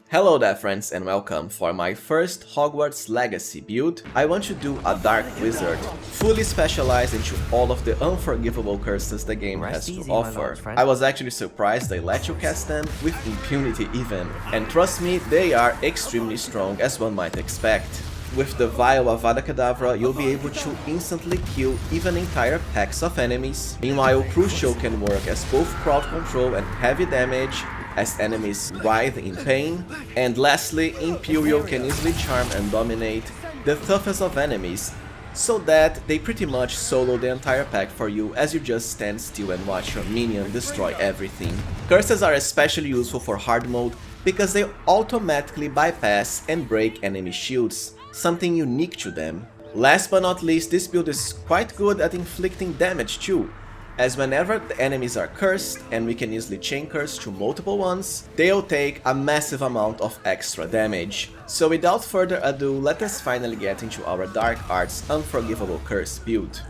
Hello there friends and welcome. For my first Hogwarts Legacy build, I want to do a Dark Wizard, fully specialized into all of the unforgivable curses the game has to offer. I was actually surprised they let you cast them with impunity even, and trust me, they are extremely strong as one might expect. With the vile Avada Kedrava, you'll be able to instantly kill even entire packs of enemies. Meanwhile, Crucio can work as both crowd control and heavy damage, as enemies writhe in pain. And lastly, Imperio can easily charm and dominate the toughest of enemies, so that they pretty much solo the entire pack for you as you just stand still and watch your minion destroy everything. Curses are especially useful for hard mode because they automatically bypass and break enemy shields, something unique to them. Last but not least, this build is quite good at inflicting damage too, as whenever the enemies are cursed, and we can easily chain curse to multiple ones, they'll take a massive amount of extra damage. So without further ado, let us finally get into our Dark Arts Unforgivable Curse build.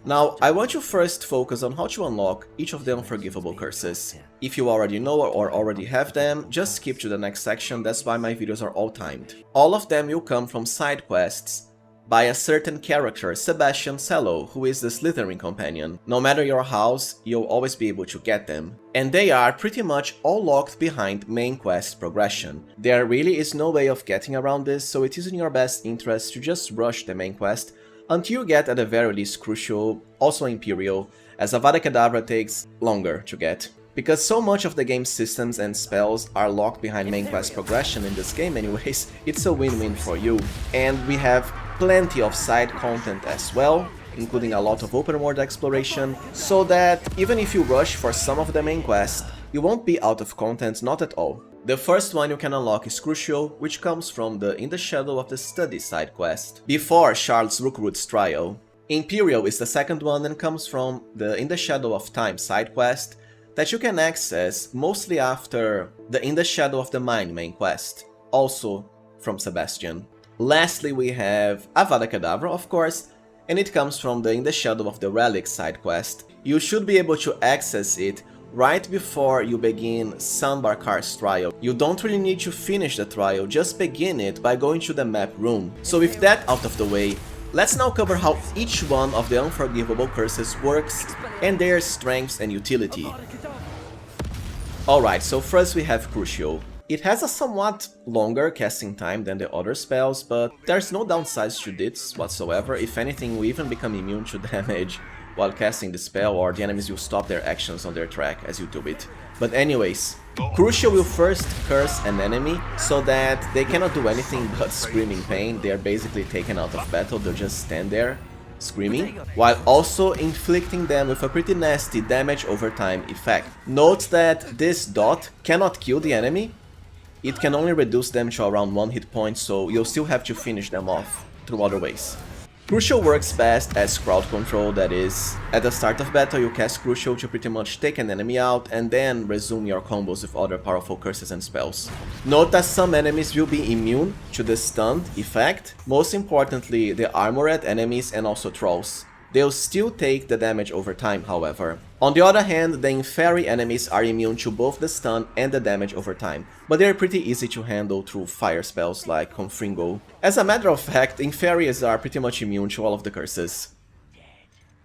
Now, I want you first focus on how to unlock each of the Unforgivable Curses. If you already know or already have them, just skip to the next section, that's why my videos are all timed. All of them will come from side quests by a certain character, Sebastian Cello, who is the Slytherin companion. No matter your house, you'll always be able to get them. And they are pretty much all locked behind main quest progression. There really is no way of getting around this, so it is in your best interest to just rush the main quest until you get at the very least Crucio, also Imperial, as Avada Kedrava takes longer to get. Because so much of the game's systems and spells are locked behind main quest progression in this game anyways, it's a win-win for you. And we have plenty of side content as well, including a lot of open world exploration, so that even if you rush for some of the main quest, you won't be out of content, not at all. The first one you can unlock is Crucio, which comes from the In the Shadow of the Study side quest, before Charles Rookwood's trial. Imperial is the second one and comes from the In the Shadow of Time side quest, that you can access mostly after the In the Shadow of the Mind main quest, also from Sebastian. Lastly, we have Avada Kedrava, of course, and it comes from the In the Shadow of the Relic side quest. You should be able to access it right before you begin Sambarkar's trial. You don't really need to finish the trial, just begin it by going to the map room. So with that out of the way, let's now cover how each one of the Unforgivable Curses works and their strengths and utility. Alright, so first we have Crucio. It has a somewhat longer casting time than the other spells, but there's no downsides to this whatsoever. If anything, we even become immune to damage while casting the spell, or the enemies will stop their actions on their track as you do it. But anyways, Crucio will first curse an enemy so that they cannot do anything but scream in pain. They are basically taken out of battle, they'll just stand there screaming, while also inflicting them with a pretty nasty damage over time effect. Note that this dot cannot kill the enemy, it can only reduce them to around 1 hit point, so you'll still have to finish them off through other ways. Crucio works best as crowd control, that is, at the start of battle you cast Crucio to pretty much take an enemy out and then resume your combos with other powerful curses and spells. Note that some enemies will be immune to the stunned effect, most importantly the armored enemies and also trolls. They'll still take the damage over time, however. On the other hand, the Inferi enemies are immune to both the stun and the damage over time, but they're pretty easy to handle through fire spells like Confringo. As a matter of fact, Inferis are pretty much immune to all of the curses.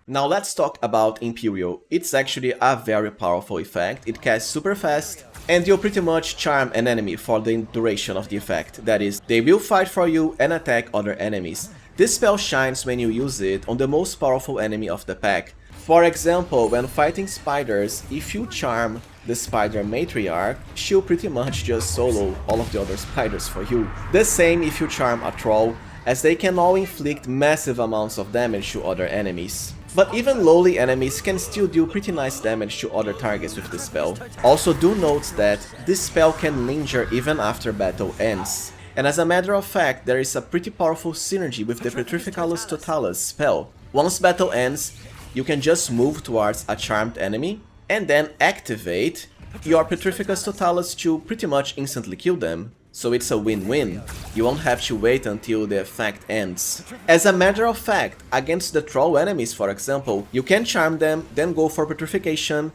Now let's talk about Imperial. It's actually a very powerful effect, it casts super fast, and you'll pretty much charm an enemy for the duration of the effect. That is, they will fight for you and attack other enemies. This spell shines when you use it on the most powerful enemy of the pack. For example, when fighting spiders, if you charm the spider matriarch, she'll pretty much just solo all of the other spiders for you. The same if you charm a troll, as they can all inflict massive amounts of damage to other enemies. But even lowly enemies can still do pretty nice damage to other targets with this spell. Also do note that this spell can linger even after battle ends. And as a matter of fact, there is a pretty powerful synergy with the Petrificalus Totalis spell. Once battle ends, you can just move towards a charmed enemy and then activate your Petrificus Totalis to pretty much instantly kill them. So it's a win-win. You won't have to wait until the effect ends. As a matter of fact, against the troll enemies, for example, you can charm them, then go for Petrification,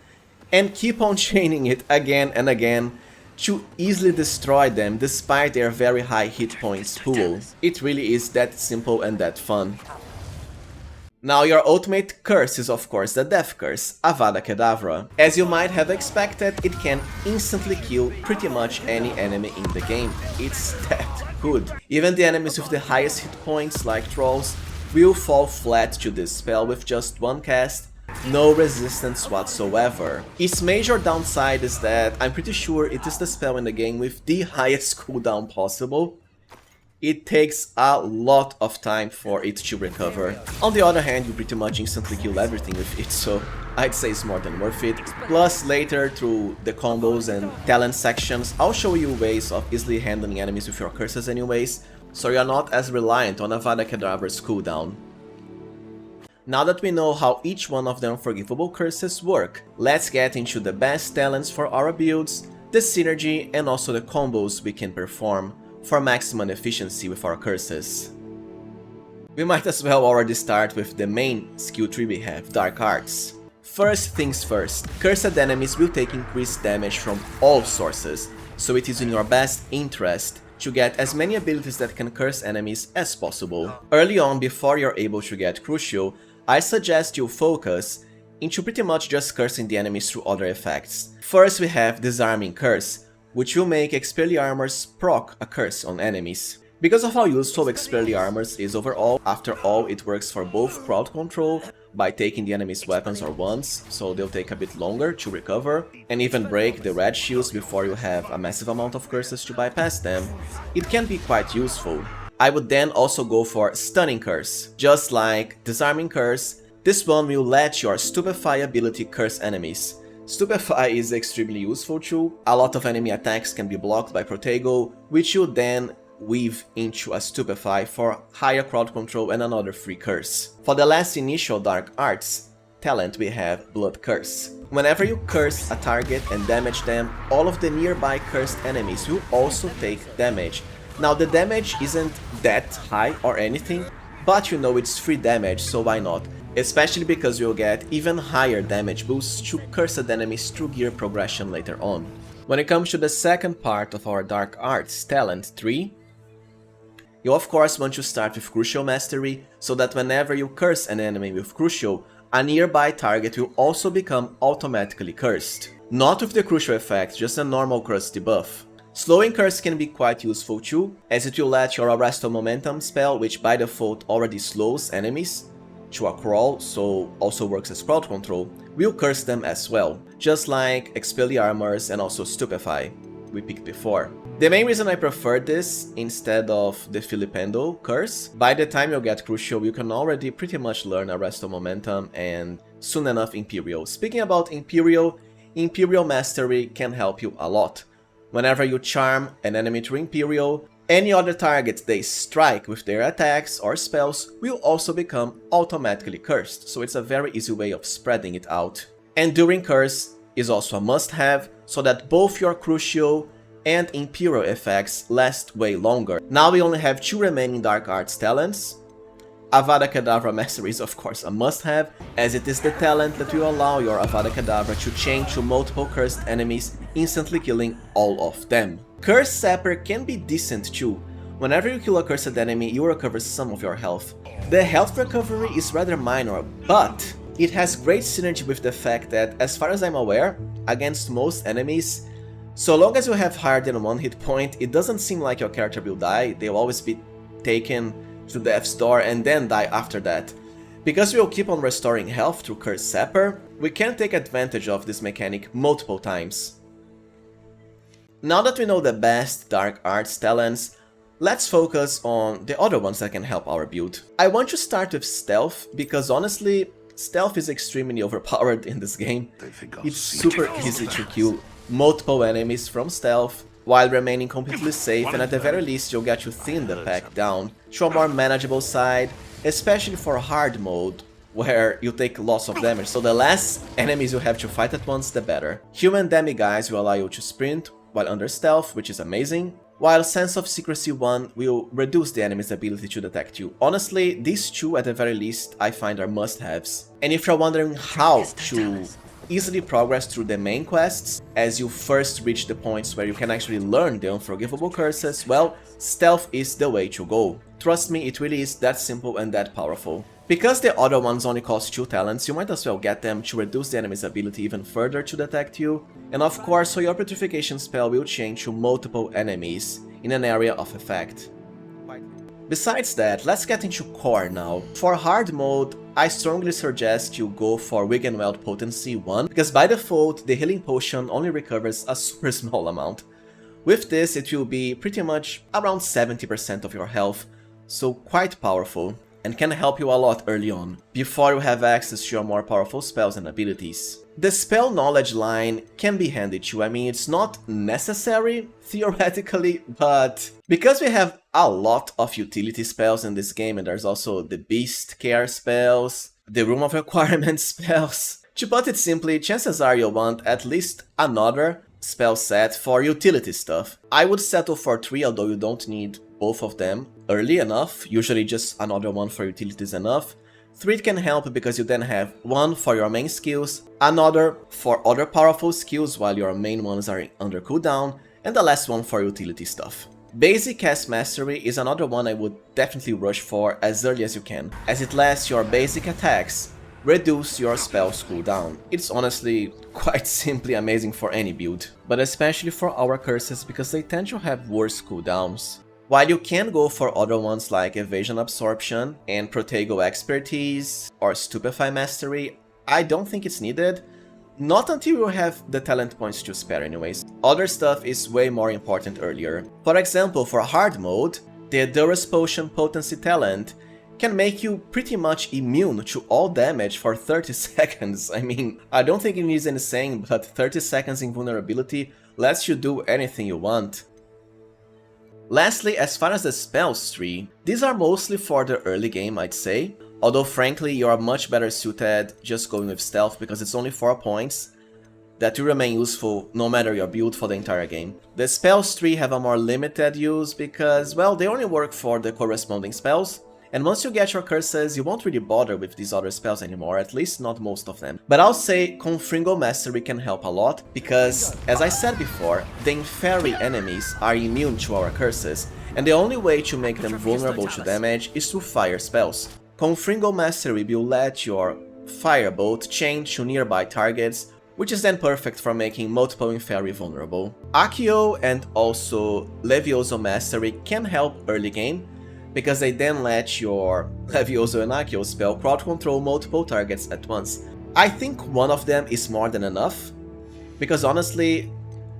and keep on chaining it again and again, to easily destroy them despite their very high hit points pool. It really is that simple and that fun. Now your ultimate curse is of course the death curse, Avada Kedrava. As you might have expected, it can instantly kill pretty much any enemy in the game. It's that good. Even the enemies with the highest hit points, like trolls, will fall flat to this spell with just one cast, no resistance whatsoever. Its major downside is that I'm pretty sure it is the spell in the game with the highest cooldown possible. It takes a lot of time for it to recover. On the other hand, you pretty much instantly kill everything with it, so I'd say it's more than worth it. Plus, later through the combos and talent sections, I'll show you ways of easily handling enemies with your curses anyways, so you're not as reliant on Avada Kedrava's cooldown. Now that we know how each one of the unforgivable curses work, let's get into the best talents for our builds, the synergy and also the combos we can perform for maximum efficiency with our curses. We might as well already start with the main skill tree we have, Dark Arts. First things first, cursed enemies will take increased damage from all sources, so it is in your best interest to get as many abilities that can curse enemies as possible. Early on, before you're able to get Crucio, I suggest you focus into pretty much just cursing the enemies through other effects. First we have Disarming Curse, which will make Expelliarmus proc a curse on enemies. Because of how useful Expelliarmus is overall, after all it works for both crowd control by taking the enemy's weapons or wands, so they'll take a bit longer to recover, and even break the red shields before you have a massive amount of curses to bypass them, it can be quite useful. I would then also go for Stunning Curse. Just like Disarming Curse, this one will let your Stupefy ability curse enemies. Stupefy is extremely useful too. A lot of enemy attacks can be blocked by Protego, which you then weave into a Stupefy for higher crowd control and another free curse. For the last initial Dark Arts talent we have Blood Curse. Whenever you curse a target and damage them, all of the nearby cursed enemies will also take damage. Now the damage isn't that high or anything, but you know it's free damage, so why not? Especially because you'll get even higher damage boosts to cursed enemies through gear progression later on. When it comes to the second part of our Dark Arts talent tree, you of course want to start with Crucio Mastery, so that whenever you curse an enemy with Crucio, a nearby target will also become automatically cursed. Not with the Crucio effect, just a normal curse debuff. Slowing Curse can be quite useful too, as it will let your Arresto Momentum spell, which by default already slows enemies to a crawl, so also works as crowd control, will curse them as well, just like Expelliarmus and also Stupefy we picked before. The main reason I prefer this instead of the Filipendo curse, by the time you get Crucio you can already pretty much learn Arresto Momentum and soon enough Imperial. Speaking about Imperial Mastery can help you a lot. Whenever you charm an enemy through Imperial, any other targets they strike with their attacks or spells will also become automatically cursed, so it's a very easy way of spreading it out. Enduring Curse is also a must-have, so that both your Crucio and Imperial effects last way longer. Now we only have 2 remaining Dark Arts talents. Avada Kedrava Mastery is of course a must-have, as it is the talent that will allow your Avada Kedrava to chain to multiple cursed enemies, instantly killing all of them. Curse Sapper can be decent too. Whenever you kill a cursed enemy, you recover some of your health. The health recovery is rather minor, but it has great synergy with the fact that, as far as I'm aware, against most enemies, so long as you have higher than 1 hit point, it doesn't seem like your character will die. They'll always be taken to death's door and then die after that. Because we will keep on restoring health through Curse Sapper, we can take advantage of this mechanic multiple times. Now that we know the best Dark Arts talents, let's focus on the other ones that can help our build. I want to start with Stealth, because honestly, Stealth is extremely overpowered in this game. It's super easy to kill multiple enemies from Stealth, while remaining completely safe, and at the very least you'll get to thin the pack down to a more manageable side, especially for hard mode, where you take lots of damage, so the less enemies you have to fight at once, the better. Human Demiguise will allow you to sprint while under stealth, which is amazing, while Sense of Secrecy 1 will reduce the enemy's ability to detect you. Honestly, these two at the very least I find are must-haves. And if you're wondering how to easily progress through the main quests as you first reach the points where you can actually learn the unforgivable curses, well, stealth is the way to go. Trust me, it really is that simple and that powerful. Because the other ones only cost 2 talents, you might as well get them to reduce the enemy's ability even further to detect you, and of course, so your petrification spell will change to multiple enemies in an area of effect. Besides that, let's get into core now. For hard mode, I strongly suggest you go for Wiggenweld Potency 1, because by default, the healing potion only recovers a super small amount. With this, it will be pretty much around 70% of your health, so quite powerful, and can help you a lot early on, before you have access to your more powerful spells and abilities. The spell knowledge line can be handy too. I mean, it's not necessary, theoretically, but because we have a lot of utility spells in this game, and there's also the beast care spells, the room of requirement spells. To put it simply, chances are you'll want at least another spell set for utility stuff. I would settle for 3, although you don't need both of them early enough, usually just another one for utilities enough. 3 can help because you then have 1 for your main skills, another for other powerful skills while your main ones are under cooldown, and the last one for utility stuff. Basic Cast Mastery is another one I would definitely rush for as early as you can, as it lets your basic attacks reduce your spell's cooldown. It's honestly quite simply amazing for any build, but especially for our curses because they tend to have worse cooldowns. While you can go for other ones like Evasion Absorption and Protego Expertise or Stupefy Mastery, I don't think it's needed. Not until you have the talent points to spare anyways. Other stuff is way more important earlier. For example, for hard mode, the Durus Potion Potency talent can make you pretty much immune to all damage for 30 seconds. I mean, I don't think it needs any saying, but 30 seconds invulnerability lets you do anything you want. Lastly, as far as the spells tree, these are mostly for the early game, I'd say. Although frankly, you are much better suited just going with stealth because it's only 4 points that will remain useful no matter your build for the entire game. The spells tree have a more limited use because, well, they only work for the corresponding spells. And once you get your curses, you won't really bother with these other spells anymore, at least not most of them. But I'll say Confringo Mastery can help a lot, because, as I said before, the Inferi enemies are immune to our curses, and the only way to make them vulnerable to damage is through fire spells. Confringo Mastery will let your Firebolt chain to nearby targets, which is then perfect for making multiple Inferi vulnerable. Accio and also Levioso Mastery can help early game, because they then let your Levioso and Accio spell crowd control multiple targets at once. I think one of them is more than enough, because honestly,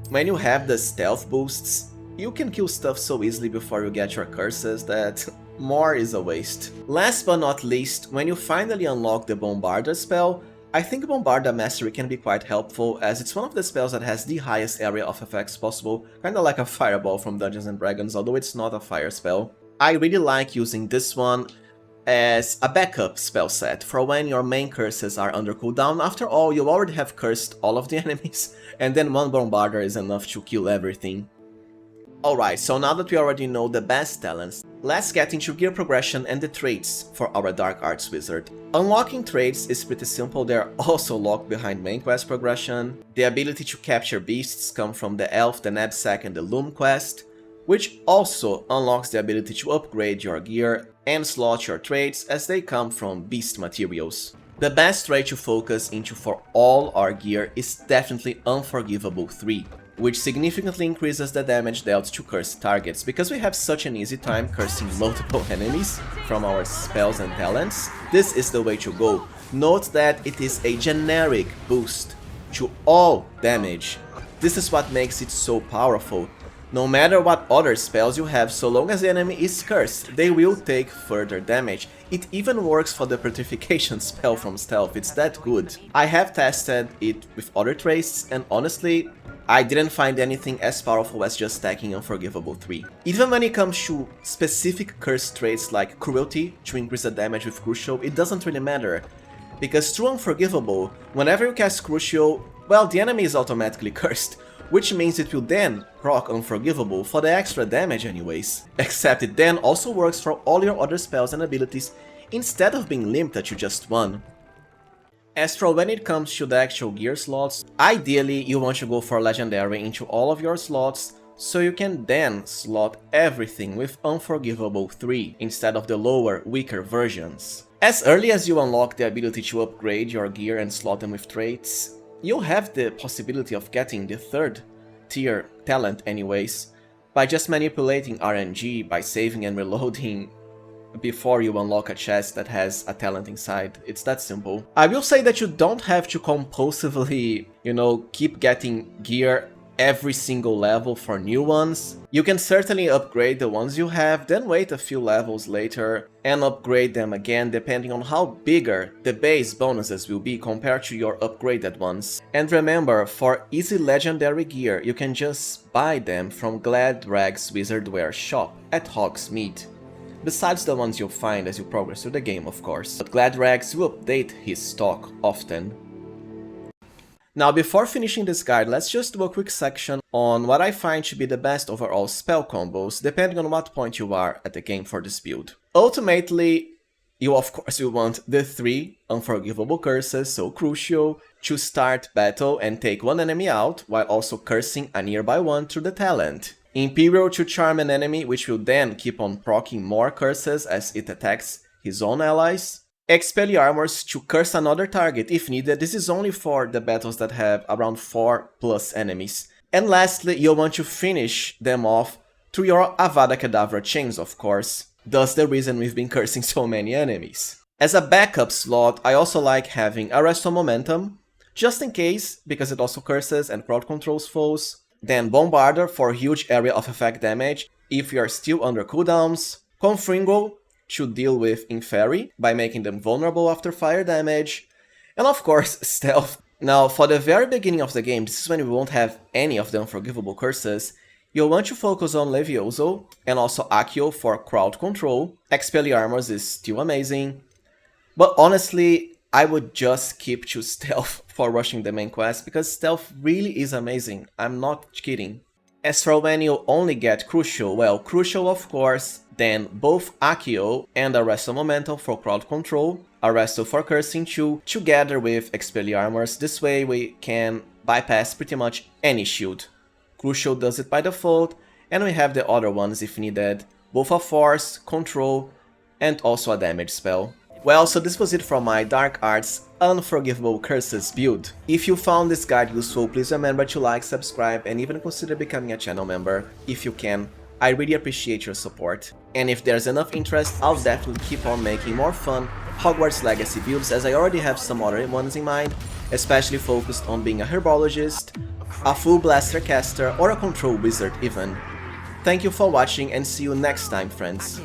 when you have the stealth boosts, you can kill stuff so easily before you get your curses that more is a waste. Last but not least, when you finally unlock the Bombarda spell, I think Bombarda Mastery can be quite helpful, as it's one of the spells that has the highest area of effects possible, kinda like a fireball from Dungeons & Dragons, although it's not a fire spell. I really like using this one as a backup spell set for when your main curses are under cooldown. After all, you already have cursed all of the enemies, and then one Bombarder is enough to kill everything. Alright, so now that we already know the best talents, let's get into gear progression and the traits for our Dark Arts Wizard. Unlocking traits is pretty simple, they are also locked behind main quest progression. The ability to capture beasts come from the Elf, the Knapsack and the Loom quest, which also unlocks the ability to upgrade your gear and slot your traits as they come from beast materials. The best trait to focus into for all our gear is definitely Unforgivable 3, which significantly increases the damage dealt to cursed targets, because we have such an easy time cursing multiple enemies from our spells and talents. This is the way to go. Note that it is a generic boost to all damage. This is what makes it so powerful. No matter what other spells you have, so long as the enemy is cursed, they will take further damage. It even works for the Petrification spell from Stealth, it's that good. I have tested it with other traits, and honestly, I didn't find anything as powerful as just stacking Unforgivable 3. Even when it comes to specific curse traits like Cruelty to increase the damage with Crucio, it doesn't really matter. Because through Unforgivable, whenever you cast Crucio, well, the enemy is automatically cursed, which means it will then proc Unforgivable for the extra damage anyways. Except it then also works for all your other spells and abilities instead of being limited to just one. As for when it comes to the actual gear slots, ideally you want to go for Legendary into all of your slots, so you can then slot everything with Unforgivable 3 instead of the lower, weaker versions. As early as you unlock the ability to upgrade your gear and slot them with traits, you'll have the possibility of getting the 3rd tier talent anyways, by just manipulating RNG by saving and reloading before you unlock a chest that has a talent inside. It's that simple. I will say that you don't have to compulsively, keep getting gear every single level for new ones. You can certainly upgrade the ones you have, then wait a few levels later and upgrade them again depending on how bigger the base bonuses will be compared to your upgraded ones. And remember, for easy legendary gear, you can just buy them from Gladrag's Wizardwear shop at Hogsmeade. Besides the ones you'll find as you progress through the game, of course. But Gladrags will update his stock often. Now, before finishing this guide, let's just do a quick section on what I find to be the best overall spell combos, depending on what point you are at the game for this build. Ultimately, you of course will want the 3 Unforgivable Curses, so Crucio, to start battle and take one enemy out, while also cursing a nearby one through the talent. Imperial to charm an enemy, which will then keep on proccing more curses as it attacks his own allies. Expelliarmus to curse another target if needed. This is only for the battles that have around 4+ enemies. And lastly, you'll want to finish them off through your Avada Kedavra chains, of course. Thus the reason we've been cursing so many enemies. As a backup slot, I also like having Arrest on Momentum, just in case, because it also curses and crowd controls foes. Then Bombarder for huge area of effect damage if you are still under cooldowns. Confringo to deal with Inferi by making them vulnerable after fire damage. And of course, Stealth. Now, for the very beginning of the game, this is when we won't have any of the Unforgivable Curses. You'll want to focus on Levioso and also Accio for crowd control. Expelliarmus is still amazing. But honestly, I would just keep to Stealth for rushing the main quest, because Stealth really is amazing. I'm not kidding. As for when you only get Crucio, well, Crucio of course, then both Accio and Arresto Momentum for crowd control, Arresto for cursing too, together with Expelliarmus. This way we can bypass pretty much any shield. Crucio does it by default, and we have the other ones if needed, both a force, control, and also a damage spell. Well, so this was it from my Dark Arts Unforgivable Curses build. If you found this guide useful, please remember to like, subscribe, and even consider becoming a channel member, if you can. I really appreciate your support. And if there's enough interest, I'll definitely keep on making more fun Hogwarts Legacy builds, as I already have some other ones in mind, especially focused on being a herbologist, a full blaster caster, or a control wizard even. Thank you for watching, and see you next time, friends.